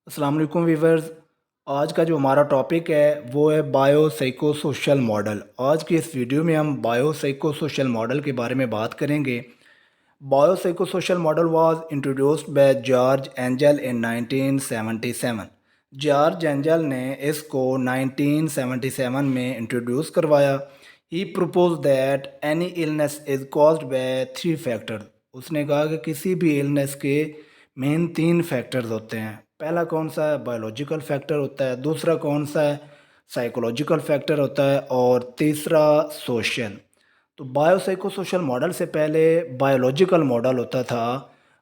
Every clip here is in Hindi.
अस्सलाम वालेकुम वीवर्स। आज का जो हमारा टॉपिक है वो है बायो साइको सोशल मॉडल। आज की इस वीडियो में हम बायो साइको सोशल मॉडल के बारे में बात करेंगे। Bio psycho social model was introduced by George Engel in 1977। George Engel ने इसको 1977 में इंट्रोड्यूस करवाया। He propose that any illness is caused by three factors. उसने कहा कि किसी भी इलनेस के मेन तीन फैक्टर्स होते हैं। पहला कौन सा है? बायोलॉजिकल फैक्टर होता है। दूसरा कौन सा है? साइकोलॉजिकल फैक्टर होता है। और तीसरा सोशल। तो बायोसाइको सोशल मॉडल से पहले बायोलॉजिकल मॉडल होता था।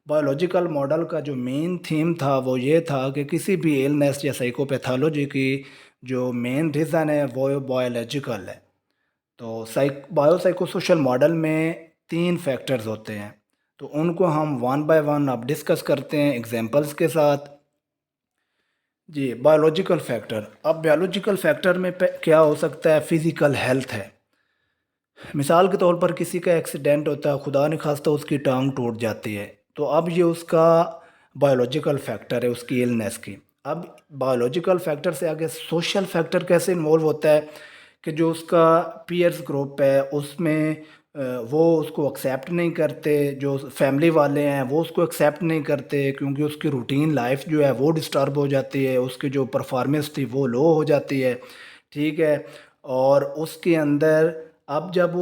बायोलॉजिकल मॉडल का जो मेन थीम था वो ये था कि किसी भी इलनेस या साइकोपैथोलॉजी की जो मेन रीज़न है वो बायोलॉजिकल है। तो बायोसाइको सोशल मॉडल में तीन फैक्टर्स होते हैं। तो उनको हम वन बाय वन अब डिस्कस करते हैं एग्जांपल्स के साथ। जी, बायोलॉजिकल फैक्टर। अब बायोलॉजिकल फैक्टर में क्या हो सकता है? फिज़िकल हेल्थ है। मिसाल के तौर पर किसी का एक्सीडेंट होता है, खुदा न खास्ता उसकी टांग टूट जाती है, तो अब ये उसका बायोलॉजिकल फैक्टर है उसकी इलनेस की। अब बायोलॉजिकल फैक्टर से आगे सोशल फैक्टर कैसे इन्वॉल्व होता है कि जो उसका पीयर्स ग्रुप है उसमें वो उसको एक्सेप्ट नहीं करते। जो फैमिली वाले हैं वो उसको एक्सेप्ट नहीं करते क्योंकि उसकी रूटीन लाइफ जो है वो डिस्टर्ब हो जाती है, उसकी जो परफॉर्मेंस थी वो लो हो जाती है। ठीक है। और उसके अंदर अब जब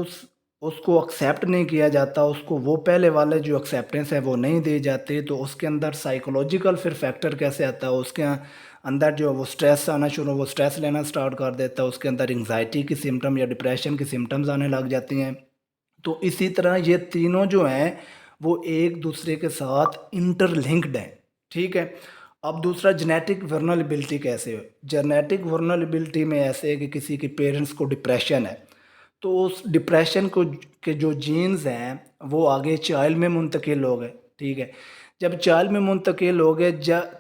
उसको एक्सेप्ट नहीं किया जाता, उसको वो पहले वाले जो एक्सेप्टेंस है वो नहीं दी जाती, तो उसके अंदर साइकोलॉजिकल फिर फैक्टर कैसे आता है? उसके अंदर जो वो स्ट्रेस आना शुरू, वो स्ट्रेस लेना स्टार्ट कर देता है, उसके अंदर एंग्जाइटी की सिम्टम या डिप्रेशन की सिम्टम्स आने लग जाती हैं। तो इसी तरह ये तीनों जो हैं वो एक दूसरे के साथ इंटरलिंक्ड हैं। ठीक है। अब दूसरा जेनेटिक वर्नरेबिलिटी कैसे है? जेनेटिक वर्नरेबिलिटी में ऐसे है कि किसी के पेरेंट्स को डिप्रेशन है, तो उस डिप्रेशन को के जो जीन्स हैं वो आगे चाइल्ड में मुंतकिल हो गए। ठीक है। जब चाइल्ड में मुंतकिल हो गए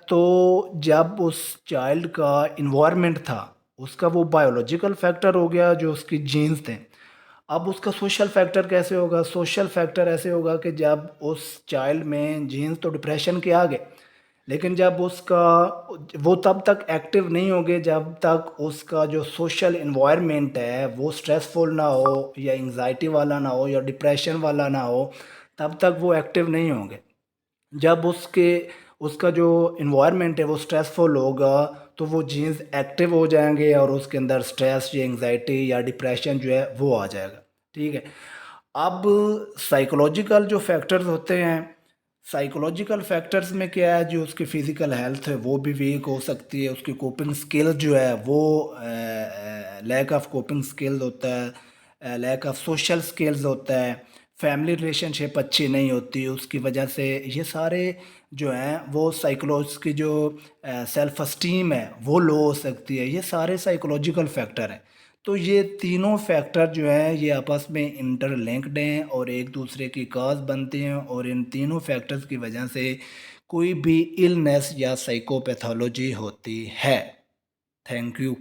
तो जब उस चाइल्ड का इन्वायरमेंट था उसका वो बायोलॉजिकल फैक्टर हो गया जो उसकी जीन्स थे। अब उसका सोशल फैक्टर कैसे होगा? सोशल फैक्टर ऐसे होगा कि जब उस चाइल्ड में जीन्स तो डिप्रेशन के आ गए, लेकिन जब उसका वो तब तक एक्टिव नहीं होंगे जब तक उसका जो सोशल इन्वायरमेंट है वो स्ट्रेसफुल ना हो या एंग्जाइटी वाला ना हो या डिप्रेशन वाला ना हो, तब तक वो एक्टिव नहीं होंगे। जब उसका जो इन्वायरमेंट है वो स्ट्रेसफुल होगा तो वो जीन्स एक्टिव हो जाएंगे और उसके अंदर स्ट्रेस या एंग्जाइटी या डिप्रेशन जो है वो आ जाएगा। ठीक है। अब साइकोलॉजिकल जो फैक्टर्स होते हैं, साइकोलॉजिकल फैक्टर्स में क्या है? जो उसकी फ़िज़िकल हेल्थ है वो भी वीक हो सकती है, उसकी कोपिंग स्किल जो है वो लैक ऑफ कोपिंग स्किल्स होता है, लैक ऑफ सोशल स्किल्स होता है, फैमिली रिलेशनशिप अच्छी नहीं होती उसकी वजह से। ये सारे जो हैं वो साइकोलॉज की जो सेल्फ एस्टीम है वो लो हो सकती है। ये सारे साइकोलॉजिकल फैक्टर हैं। तो ये तीनों फैक्टर जो हैं ये आपस में इंटरलिंक्ड हैं और एक दूसरे की काज बनते हैं, और इन तीनों फैक्टर्स की वजह से कोई भी इलनेस या साइकोपैथोलॉजी होती है। Thank you.